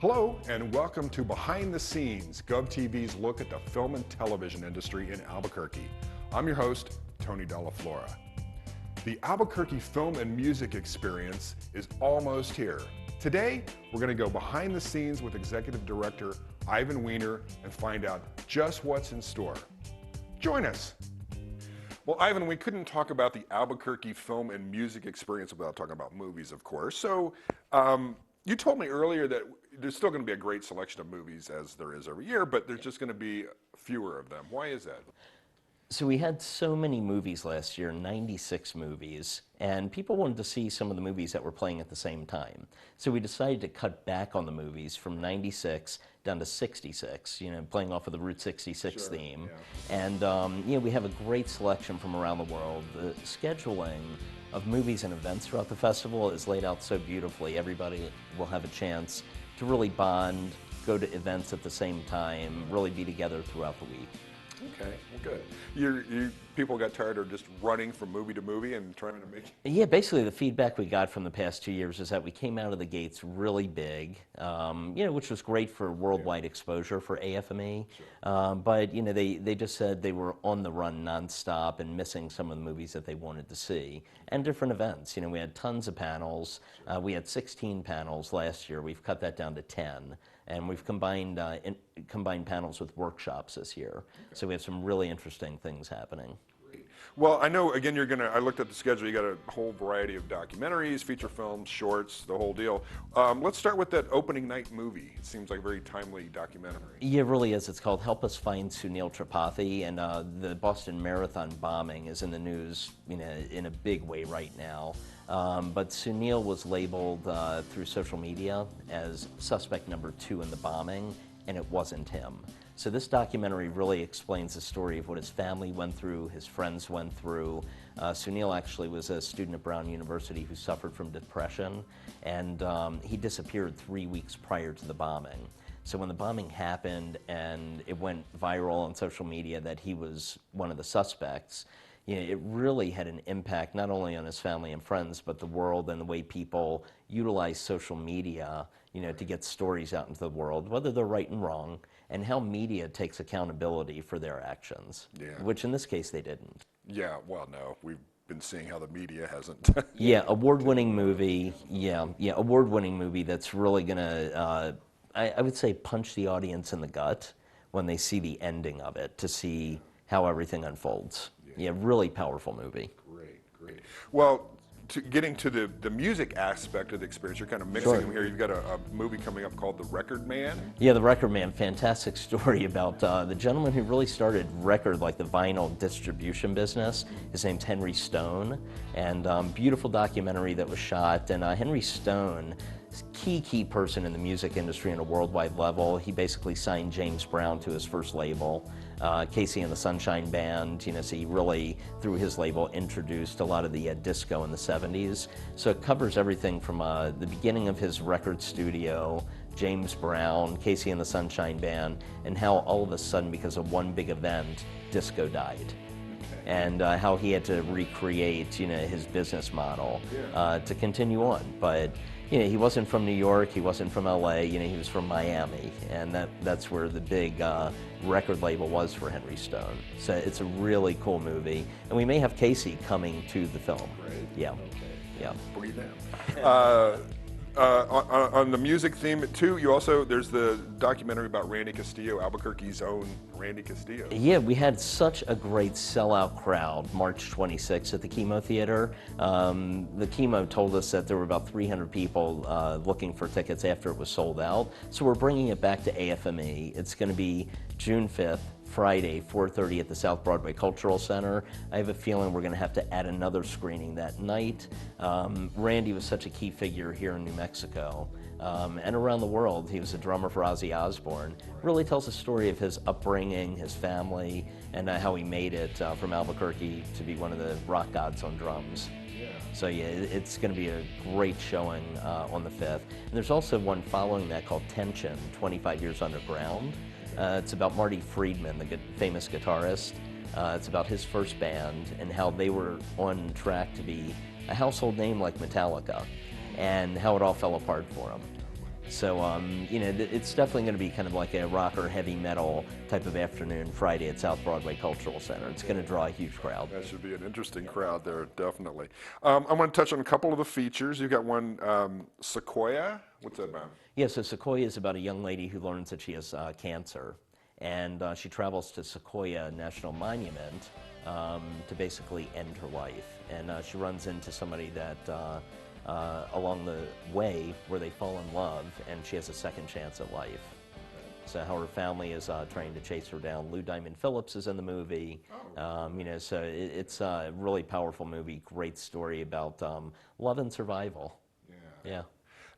Hello and welcome to Behind the Scenes, GOV-TV's look at the film and television industry in Albuquerque. I'm your host, Tony DellaFlora. The Albuquerque Film and Music Experience is almost here. Today, we're going to go behind the scenes with Executive Director Ivan Wiener and find out just what's in store. Join us. Well, Ivan, we couldn't talk about the Albuquerque Film and Music Experience without talking about movies, of course. So, you told me earlier that there's still going to be a great selection of movies as there is every year, but there's just going to be fewer of them. Why is that? So we had so many movies last year, 96 movies, and people wanted to see some of the movies that were playing at the same time. So we decided to cut back on the movies from 96 down to 66, playing off of the Route 66 theme. Yeah. And we have a great selection from around the world. The scheduling of movies and events throughout the festival is laid out so beautifully. Everybody will have a chance to really bond, go to events at the same time, really be together throughout the week. Okay, well, good. People got tired of just running from movie to movie and trying to make. Yeah, basically the feedback we got from the past 2 years is that we came out of the gates really big, which was great for worldwide exposure for AFME. Sure. But they just said they were on the run nonstop and missing some of the movies that they wanted to see, and different events. We had tons of panels. We had 16 panels last year. We've cut that down to 10. And we've combined panels with workshops this year. Okay. So we have some really interesting things happening. Great. Well, I know, again, I looked at the schedule, you got a whole variety of documentaries, feature films, shorts, the whole deal. Let's start with that opening night movie. It seems like a very timely documentary. Yeah, it really is. It's called Help Us Find Sunil Tripathi, and the Boston Marathon bombing is in the news in a big way right now. But Sunil was labeled through social media as suspect number 2 in the bombing, and it wasn't him. So this documentary really explains the story of what his family went through, his friends went through. Sunil actually was a student at Brown University who suffered from depression, and he disappeared 3 weeks prior to the bombing. So when the bombing happened and it went viral on social media that he was one of the suspects, it really had an impact not only on his family and friends, but the world and the way people utilize social media, to get stories out into the world, whether they're right and wrong, and how media takes accountability for their actions, which in this case they didn't. Yeah, well, no, we've been seeing how the media hasn't. Yeah, award-winning movie. Yeah, award-winning movie that's really gonna, I would say, punch the audience in the gut when they see the ending of it to see how everything unfolds. Yeah, really powerful movie. Great. Well, getting to the music aspect of the experience, you're kind of mixing them here. You've got a movie coming up called The Record Man. Yeah, The Record Man, fantastic story about the gentleman who really started record, like the vinyl distribution business. His name's Henry Stone, and beautiful documentary that was shot. And Henry Stone, key person in the music industry on a worldwide level. He basically signed James Brown to his first label. Casey and the Sunshine Band, so he really, through his label, introduced a lot of the disco in the 70s. So it covers everything from the beginning of his record studio, James Brown, Casey and the Sunshine Band, and how all of a sudden, because of one big event, disco died. And how he had to recreate, his business model to continue on. But he wasn't from New York, he wasn't from LA, he was from Miami, and that's where the big record label was for Henry Stone. So it's a really cool movie, and we may have Casey coming to the film. Great. Yeah. Okay. Yeah. Breathe in. On the music theme too, there's the documentary about Randy Castillo, Albuquerque's own Randy Castillo. Yeah, we had such a great sellout crowd March 26th at the Chemo Theater. The Chemo told us that there were about 300 people looking for tickets after it was sold out. So we're bringing it back to AFME. It's going to be June 5th. Friday, 4:30 at the South Broadway Cultural Center. I have a feeling we're going to have to add another screening that night. Randy was such a key figure here in New Mexico and around the world. He was a drummer for Ozzy Osbourne. Really tells the story of his upbringing, his family, and how he made it from Albuquerque to be one of the rock gods on drums. So yeah, it's going to be a great showing on the 5th. And there's also one following that called Tension, 25 Years Underground. It's about Marty Friedman, the famous guitarist. It's about his first band and how they were on track to be a household name like Metallica, and how it all fell apart for him. So, you know, it's definitely going to be kind of like a rock or heavy metal type of afternoon Friday at South Broadway Cultural Center. It's going to draw a huge crowd. That should be an interesting crowd there, definitely. I want to touch on a couple of the features. You've got one, Sequoia. What's that about? Yeah, so Sequoia is about a young lady who learns that she has cancer. And she travels to Sequoia National Monument to basically end her life. And she runs into somebody that along the way where they fall in love, and she has a second chance at life. So how her family is trying to chase her down. Lou Diamond Phillips is in the movie. You know, so it's a really powerful movie, great story about love and survival. Yeah.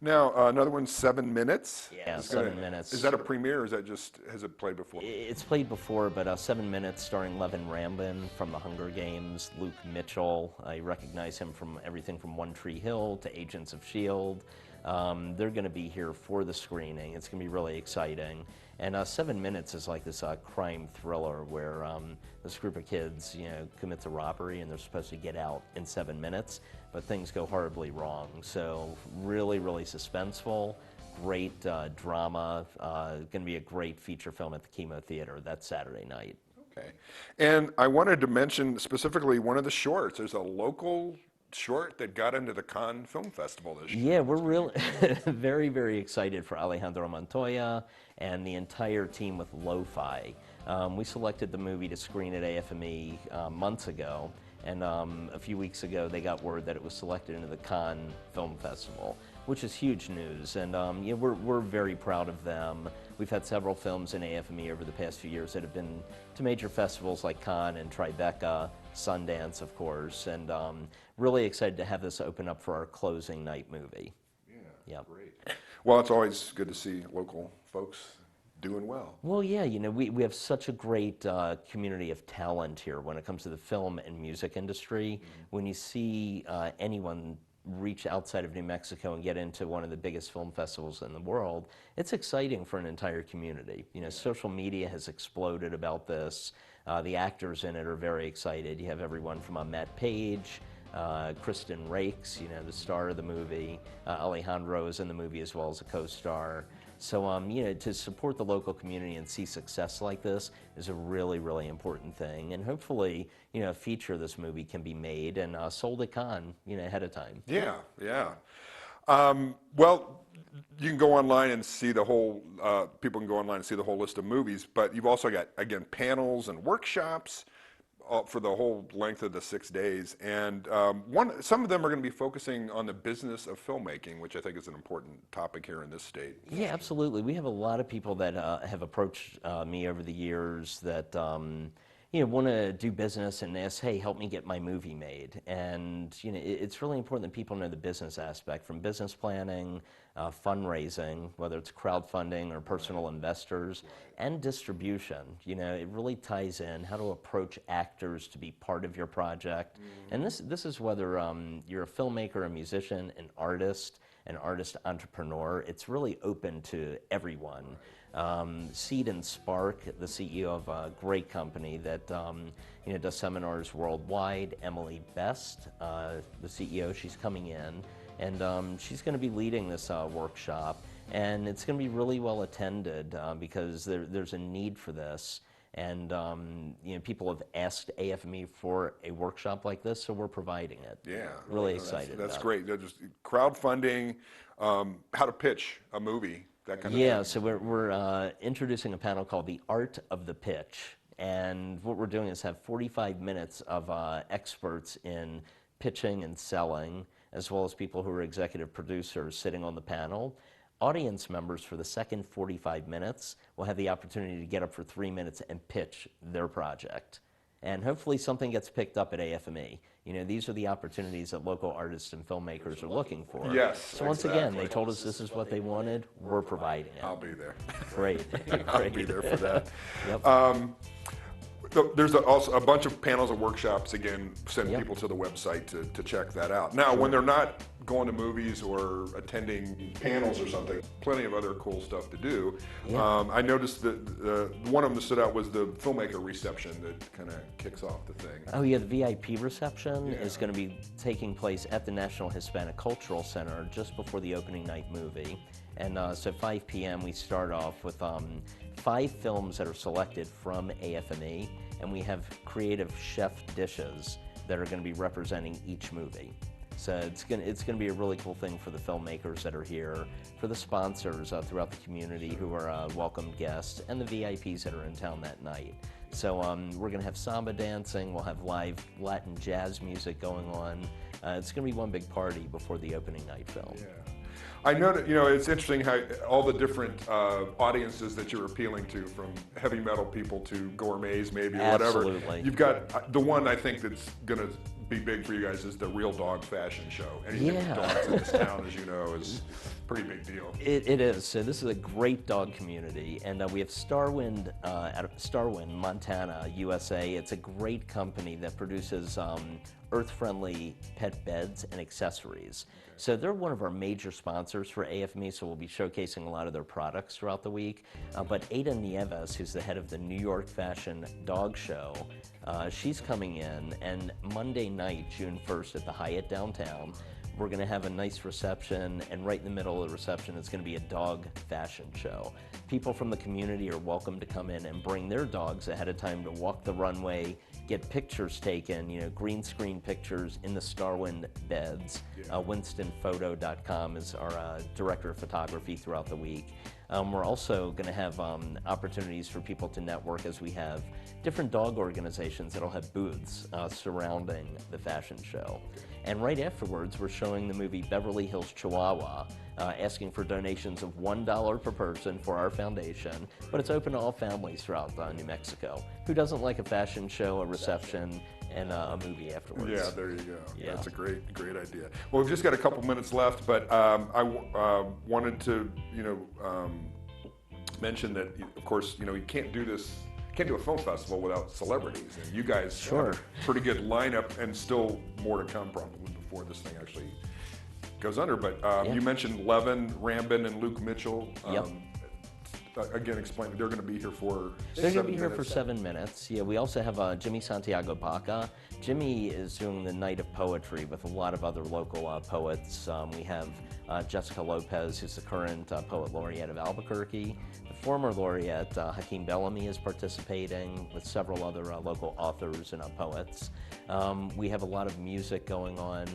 Now, another one, 7 Minutes. Yeah, 7 Minutes. Is that a premiere, or is that just, has it played before? It's played before, but 7 Minutes starring Levin Rambin from The Hunger Games, Luke Mitchell. I recognize him from everything from One Tree Hill to Agents of S.H.I.E.L.D. They're going to be here for the screening. It's going to be really exciting. And 7 Minutes is like this crime thriller where this group of kids, you know, commits a robbery and they're supposed to get out in 7 minutes, but things go horribly wrong. So really, really suspenseful, great drama. Going to be a great feature film at the Chemo Theater that Saturday night. Okay. And I wanted to mention specifically one of the shorts. There's a local short that got into the Cannes Film Festival this year. Yeah, we're really very, very excited for Alejandro Montoya and the entire team with Lo-Fi. We selected the movie to screen at AFME months ago, and a few weeks ago they got word that it was selected into the Cannes Film Festival, which is huge news, and yeah, we're very proud of them. We've had several films in AFME over the past few years that have been to major festivals like Cannes and Tribeca, Sundance, of course, and really excited to have this open up for our closing night movie. Yeah, great. Well, it's always good to see local folks doing well. Well, yeah, you know, we have such a great community of talent here when it comes to the film and music industry. When you see anyone reach outside of New Mexico and get into one of the biggest film festivals in the world, it's exciting for an entire community. You know, social media has exploded about this. The actors in it are very excited. You have everyone from Matt Page, Kristen Rakes, you know, the star of the movie. Alejandro is in the movie as well as a co-star. So, you know, to support the local community and see success like this is a really, really important thing. And hopefully, you know, a feature of this movie can be made and sold at Cannes, you know, ahead of time. Yeah, yeah. Well, you can go online and see the whole, people can go online and see the whole list of movies, but you've also got, again, panels and workshops for the whole length of the 6 days. And some of them are going to be focusing on the business of filmmaking, which I think is an important topic here in this state. Yeah, absolutely. We have a lot of people that have approached me over the years that you know, want to do business and ask, hey, help me get my movie made. And you know, it's really important that people know the business aspect, from business planning, fundraising, whether it's crowdfunding or personal investors, and distribution. You know, it really ties in how to approach actors to be part of your project. And this is whether you're a filmmaker, a musician, an artist entrepreneur. It's really open to everyone. Seed and Spark, the CEO of a great company that you know, does seminars worldwide, Emily Best, the CEO, she's coming in, and she's going to be leading this workshop, and it's going to be really well attended because there's a need for this. And you know, people have asked AFME for a workshop like this, so we're providing it. Yeah, really excited. That's great. They're just crowdfunding, how to pitch a movie, that kind of thing. Yeah, so we're introducing a panel called The Art of the Pitch, and what we're doing is have 45 minutes of experts in pitching and selling, as well as people who are executive producers sitting on the panel. Audience members for the second 45 minutes will have the opportunity to get up for 3 minutes and pitch their project. And hopefully something gets picked up at AFME. You know, these are the opportunities that local artists and filmmakers are looking for. Yes, so once again, they told us this is what they wanted, we're providing it. I'll be there. Great. I'll be there for that. Yep. So there's also a bunch of panels and workshops. Again, send Yep. people to the website to check that out. Now, when they're not going to movies or attending panels or something, plenty of other cool stuff to do. Yeah. I noticed that one of them that stood out was the filmmaker reception that kind of kicks off the thing. Oh yeah, the VIP reception Yeah. is going to be taking place at the National Hispanic Cultural Center just before the opening night movie. And so 5 p.m. we start off with 5 films that are selected from AFME, and we have creative chef dishes that are going to be representing each movie. So it's going to be a really cool thing for the filmmakers that are here, for the sponsors throughout the community who are welcome guests, and the VIPs that are in town that night. So we're going to have samba dancing, we'll have live Latin jazz music going on. It's going to be one big party before the opening night film. Yeah. I know that, it's interesting how all the different audiences that you're appealing to, from heavy metal people to gourmets maybe, or whatever. Absolutely. You've got the one I think that's going to be big for you guys is the Real Dog Fashion Show. Anything with dogs in this town, as you know, is a pretty big deal. It is. So this is a great dog community, and we have Starwind out of Starwind, Montana, USA. It's a great company that produces earth-friendly pet beds and accessories. So they're one of our major sponsors for AFME, so we'll be showcasing a lot of their products throughout the week. But Ada Nieves, who's the head of the New York Fashion Dog Show, she's coming in, and Monday night, June 1st at the Hyatt downtown, we're going to have a nice reception, and right in the middle of the reception is going to be a dog fashion show. People from the community are welcome to come in and bring their dogs ahead of time to walk the runway, get pictures taken, green screen pictures in the Starwind beds. WinstonPhoto.com is our director of photography throughout the week. We're also going to have opportunities for people to network, as we have different dog organizations that'll have booths surrounding the fashion show. And right afterwards, we're showing the movie Beverly Hills Chihuahua, asking for donations of $1 per person for our foundation, but it's open to all families throughout New Mexico. Who doesn't like a fashion show, a reception, and a movie afterwards? Yeah, there you go. Yeah. That's a great idea. Well, we've just got a couple minutes left, but I wanted to, mention that, of course, you can't do a film festival without celebrities, and you guys have a pretty good lineup, and still more to come probably before this thing actually goes under. But you mentioned Levin, Rambin, and Luke Mitchell. Yep. Again, explain. They're going to be here for. They're going to be here for 7 minutes. Yeah, we also have Jimmy Santiago Baca. Jimmy is doing the Night of Poetry with a lot of other local poets. We have Jessica Lopez, who's the current poet laureate of Albuquerque. The former laureate, Hakeem Bellamy, is participating with several other local authors and poets. We have a lot of music going on.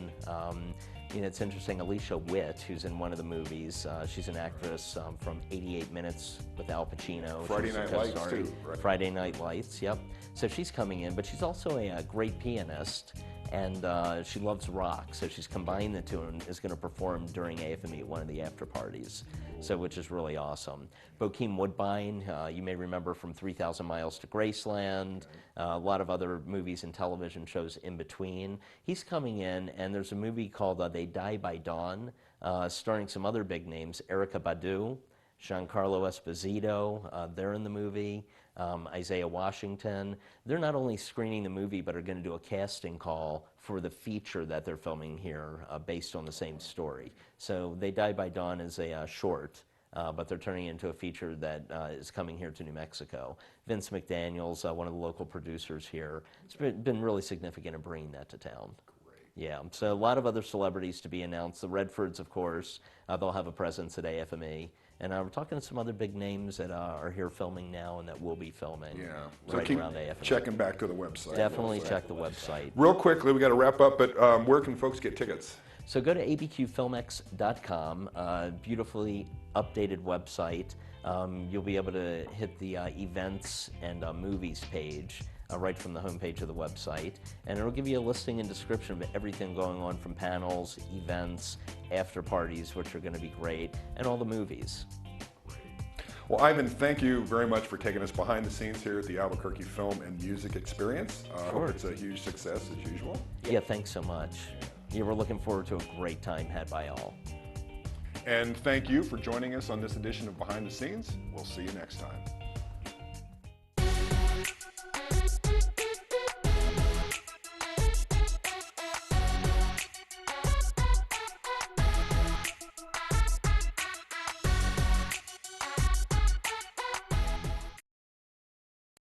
It's interesting, Alicia Witt, who's in one of the movies, she's an actress from 88 Minutes with Al Pacino. Friday Night Lights, too, right? Friday Night Lights, yep. So she's coming in, but she's also a great pianist, and she loves rock, so she's combined the two and is going to perform during AFME at one of the after parties, which is really awesome. Bokeem Woodbine, you may remember from 3,000 Miles to Graceland, a lot of other movies and television shows in between. He's coming in, and there's a movie called They Die by Dawn, starring some other big names, Erykah Badu, Giancarlo Esposito, they're in the movie. Isaiah Washington. They're not only screening the movie, but are going to do a casting call for the feature that they're filming here based on the same story. So They Die by Dawn is a short, but they're turning it into a feature that is coming here to New Mexico. Vince McDaniel's one of the local producers here. It's been really significant in bringing that to town. Yeah, so a lot of other celebrities to be announced. The Redfords, of course, they'll have a presence at AFME. And we're talking to some other big names that are here filming now and that will be filming right around AFME. Checking back to the website. Definitely check the website. Real quickly, we got to wrap up, but where can folks get tickets? So go to abqfilmex.com, beautifully updated website. You'll be able to hit the events and movies page right from the homepage of the website, and it'll give you a listing and description of everything going on, from panels, events, after parties, which are going to be great, and all the movies. Well, Ivan, thank you very much for taking us behind the scenes here at the Albuquerque Film and Music Experience. I hope it's a huge success as usual. Yeah, thanks so much. Yeah, we're looking forward to a great time had by all. And thank you for joining us on this edition of Behind the Scenes. We'll see you next time.